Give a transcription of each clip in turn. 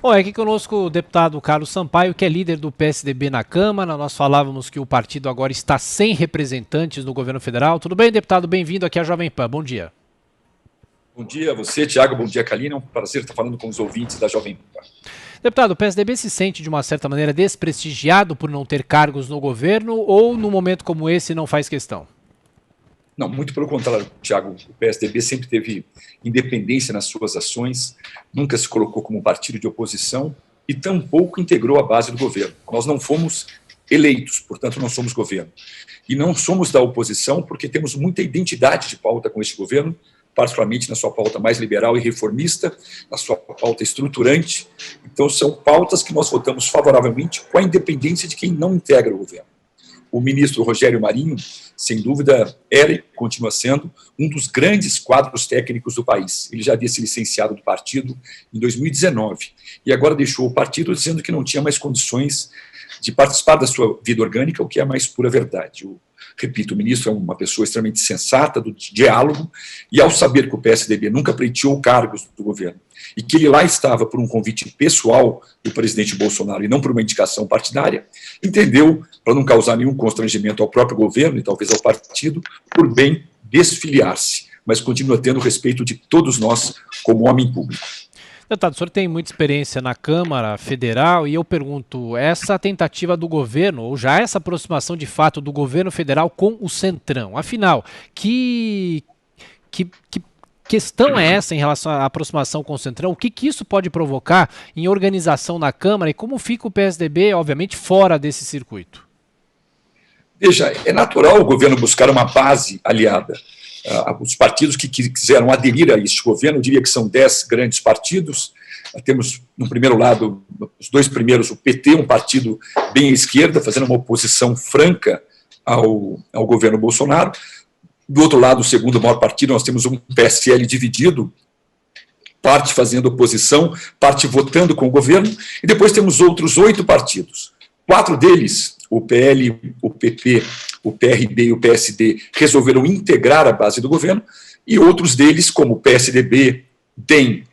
Bom, é aqui conosco o deputado Carlos Sampaio, que é líder do PSDB na Câmara. Nós falávamos que o partido agora está sem representantes no governo federal. Tudo bem, deputado? Bem-vindo aqui à Jovem Pan. Bom dia. Bom dia a você, Thiago. Bom dia, Kalina. É um prazer estar falando com os ouvintes da Jovem Pan. Deputado, o PSDB se sente, de uma certa maneira, desprestigiado por não ter cargos no governo ou, num momento como esse, não faz questão? Não, muito pelo contrário, Thiago. O PSDB sempre teve independência nas suas ações, nunca se colocou como um partido de oposição e tampouco integrou a base do governo. Nós não fomos eleitos, portanto não somos governo. E não somos da oposição porque temos muita identidade de pauta com este governo, particularmente na sua pauta mais liberal e reformista, na sua pauta estruturante. Então são pautas que nós votamos favoravelmente com a independência de quem não integra o governo. O ministro Rogério Marinho, sem dúvida, era e continua sendo um dos grandes quadros técnicos do país. Ele já havia se licenciado do partido em 2019 e agora deixou o partido dizendo que não tinha mais condições de participar da sua vida orgânica, o que é a mais pura verdade. Repito, o ministro é uma pessoa extremamente sensata, do diálogo, e ao saber que o PSDB nunca pleiteou cargos do governo e que ele lá estava por um convite pessoal do presidente Bolsonaro e não por uma indicação partidária, entendeu, para não causar nenhum constrangimento ao próprio governo e talvez ao partido, por bem desfiliar-se, mas continua tendo o respeito de todos nós como homem público. Deputado, o senhor tem muita experiência na Câmara Federal e eu pergunto, essa tentativa do governo, ou já essa aproximação de fato do governo federal com o Centrão, afinal, que questão é essa em relação à aproximação com o Centrão? O que isso pode provocar em organização na Câmara e como fica o PSDB, obviamente, fora desse circuito? Veja, é natural o governo buscar uma base aliada. Os partidos que quiseram aderir a este governo, eu diria que são 10 grandes partidos. Temos, no primeiro lado, os dois primeiros, o PT, um partido bem à esquerda, fazendo uma oposição franca ao governo Bolsonaro. Do outro lado, o segundo maior partido, nós temos um PSL dividido, parte fazendo oposição, parte votando com o governo, e depois temos outros 8 partidos. 4 deles, o PL, o PP, o PRB e o PSD, resolveram integrar a base do governo, e outros deles, como o PSDB, DEM,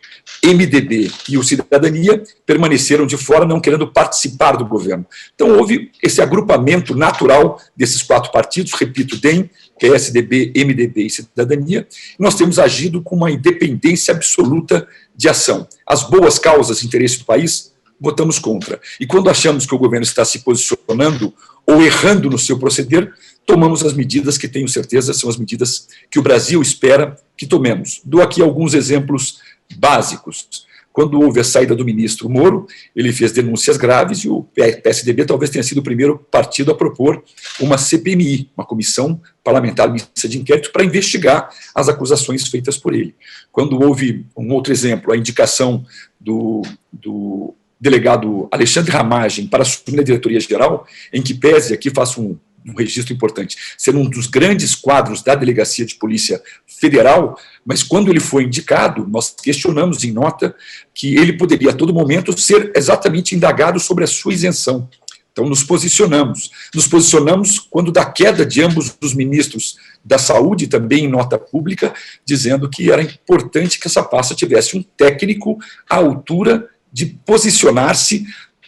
MDB e o Cidadania, permaneceram de fora, não querendo participar do governo. Então houve esse agrupamento natural desses 4 partidos, repito, DEM, PSDB, MDB e Cidadania, e nós temos agido com uma independência absoluta de ação. As boas causas de interesse do país, votamos contra. E quando achamos que o governo está se posicionando ou errando no seu proceder, tomamos as medidas que, tenho certeza, são as medidas que o Brasil espera que tomemos. Dou aqui alguns exemplos básicos. Quando houve a saída do ministro Moro, ele fez denúncias graves e o PSDB talvez tenha sido o primeiro partido a propor uma CPMI, uma comissão parlamentar mista de inquérito, para investigar as acusações feitas por ele. Quando houve um outro exemplo, a indicação do delegado Alexandre Ramagem para assumir a diretoria-geral, em que pese, aqui faço um registro importante, ser um dos grandes quadros da Delegacia de Polícia Federal, mas quando ele foi indicado, nós questionamos em nota que ele poderia a todo momento ser exatamente indagado sobre a sua isenção. Então nos posicionamos quando da queda de ambos os ministros da Saúde, também em nota pública, dizendo que era importante que essa pasta tivesse um técnico à altura de posicionar-se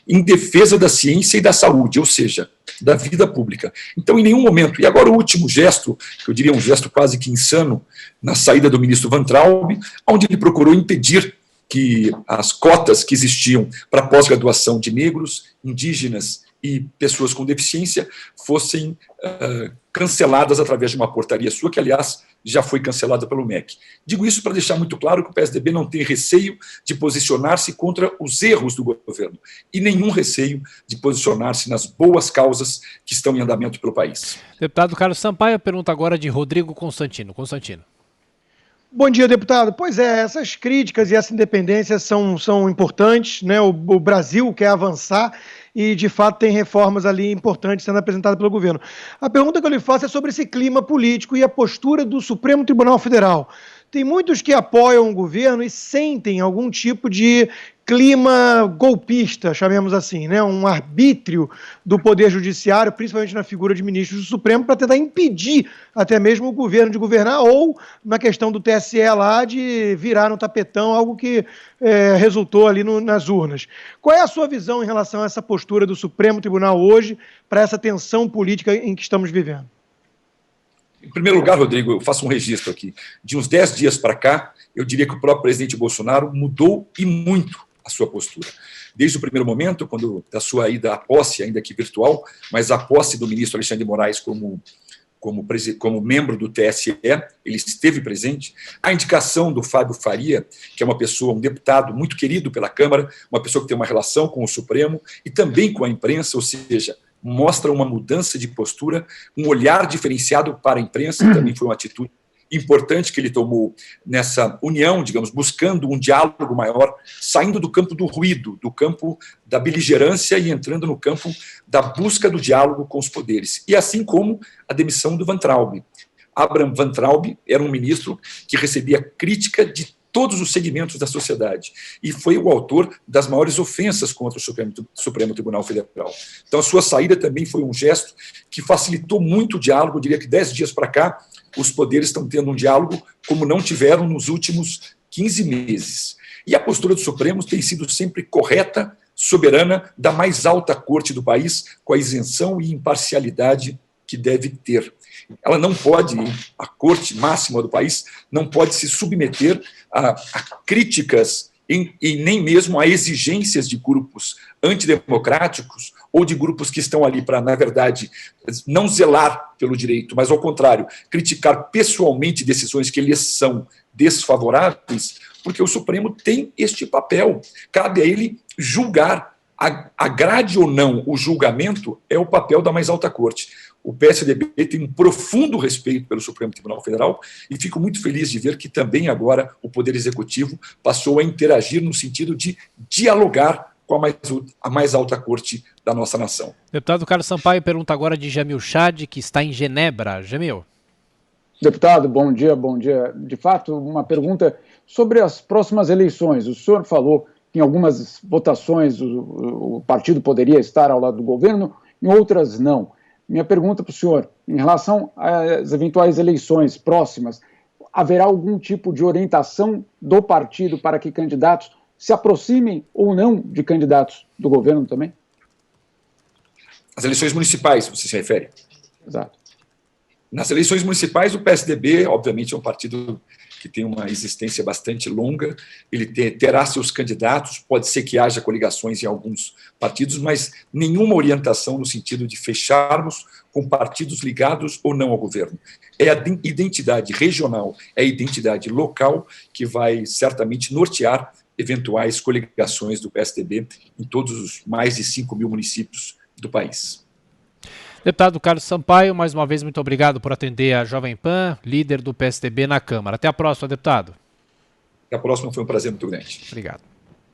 em defesa da ciência e da saúde, ou seja, da vida pública. Então, em nenhum momento, e agora o último gesto, que eu diria um gesto quase que insano, na saída do ministro Van Traub, onde ele procurou impedir que as cotas que existiam para pós-graduação de negros, indígenas e pessoas com deficiência fossem canceladas através de uma portaria sua, que, aliás, já foi cancelada pelo MEC. Digo isso para deixar muito claro que o PSDB não tem receio de posicionar-se contra os erros do governo e nenhum receio de posicionar-se nas boas causas que estão em andamento pelo país. Deputado Carlos Sampaio, pergunta agora de Rodrigo Constantino. Constantino. Bom dia, deputado. Pois é, essas críticas e essa independência são importantes, né? O Brasil quer avançar e, de fato, tem reformas ali importantes sendo apresentadas pelo governo. A pergunta que eu lhe faço é sobre esse clima político e a postura do Supremo Tribunal Federal. tem muitos que apoiam o governo e sentem algum tipo de clima golpista, chamemos assim, né? Um arbítrio do Poder Judiciário, principalmente na figura de ministros do Supremo, para tentar impedir até mesmo o governo de governar, ou na questão do TSE lá de virar no tapetão, algo que resultou ali nas urnas. Qual é a sua visão em relação a essa postura do Supremo Tribunal hoje para essa tensão política em que estamos vivendo? Em primeiro lugar, Rodrigo, eu faço um registro aqui. De uns 10 dias para cá, eu diria que o próprio presidente Bolsonaro mudou e muito a sua postura. Desde o primeiro momento, quando da sua ida à posse, ainda que virtual, mas a posse do ministro Alexandre de Moraes como membro do TSE, ele esteve presente. A indicação do Fábio Faria, que é uma pessoa, um deputado muito querido pela Câmara, uma pessoa que tem uma relação com o Supremo e também com a imprensa, ou seja, mostra uma mudança de postura, um olhar diferenciado para a imprensa, também foi uma atitude importante que ele tomou nessa união, digamos, buscando um diálogo maior, saindo do campo do ruído, do campo da beligerância e entrando no campo da busca do diálogo com os poderes. E assim como a demissão do Van Traub. Abraham Van Traub era um ministro que recebia crítica de todos os segmentos da sociedade e foi o autor das maiores ofensas contra o Supremo Tribunal Federal. Então, a sua saída também foi um gesto que facilitou muito o diálogo. Eu diria que 10 dias para cá, os poderes estão tendo um diálogo como não tiveram nos últimos 15 meses. E a postura do Supremo tem sido sempre correta, soberana, da mais alta corte do país, com a isenção e imparcialidade que deve ter. Ela não pode, a corte máxima do país, não pode se submeter a críticas e nem mesmo a exigências de grupos antidemocráticos ou de grupos que estão ali para, na verdade, não zelar pelo direito, mas, ao contrário, criticar pessoalmente decisões que lhes são desfavoráveis, porque o Supremo tem este papel. Cabe a ele julgar. Agrade ou não o julgamento é o papel da mais alta corte. O PSDB tem um profundo respeito pelo Supremo Tribunal Federal e fico muito feliz de ver que também agora o Poder Executivo passou a interagir no sentido de dialogar com a mais alta corte da nossa nação. Deputado Carlos Sampaio pergunta agora de Jamil Chad, que está em Genebra. Jamil. Deputado, bom dia, bom dia. De fato, uma pergunta sobre as próximas eleições. O senhor falou que em algumas votações o partido poderia estar ao lado do governo, em outras não. Minha pergunta para o senhor, em relação às eventuais eleições próximas, haverá algum tipo de orientação do partido para que candidatos se aproximem ou não de candidatos do governo também? As eleições municipais, você se refere? Exato. Nas eleições municipais, o PSDB, obviamente, é um partido que tem uma existência bastante longa, ele terá seus candidatos, pode ser que haja coligações em alguns partidos, mas nenhuma orientação no sentido de fecharmos com partidos ligados ou não ao governo. É a identidade regional, é a identidade local que vai certamente nortear eventuais coligações do PSDB em todos os mais de 5 mil municípios do país. Deputado Carlos Sampaio, mais uma vez, muito obrigado por atender a Jovem Pan, líder do PSDB na Câmara. Até a próxima, deputado. Até a próxima, foi um prazer muito grande. Obrigado.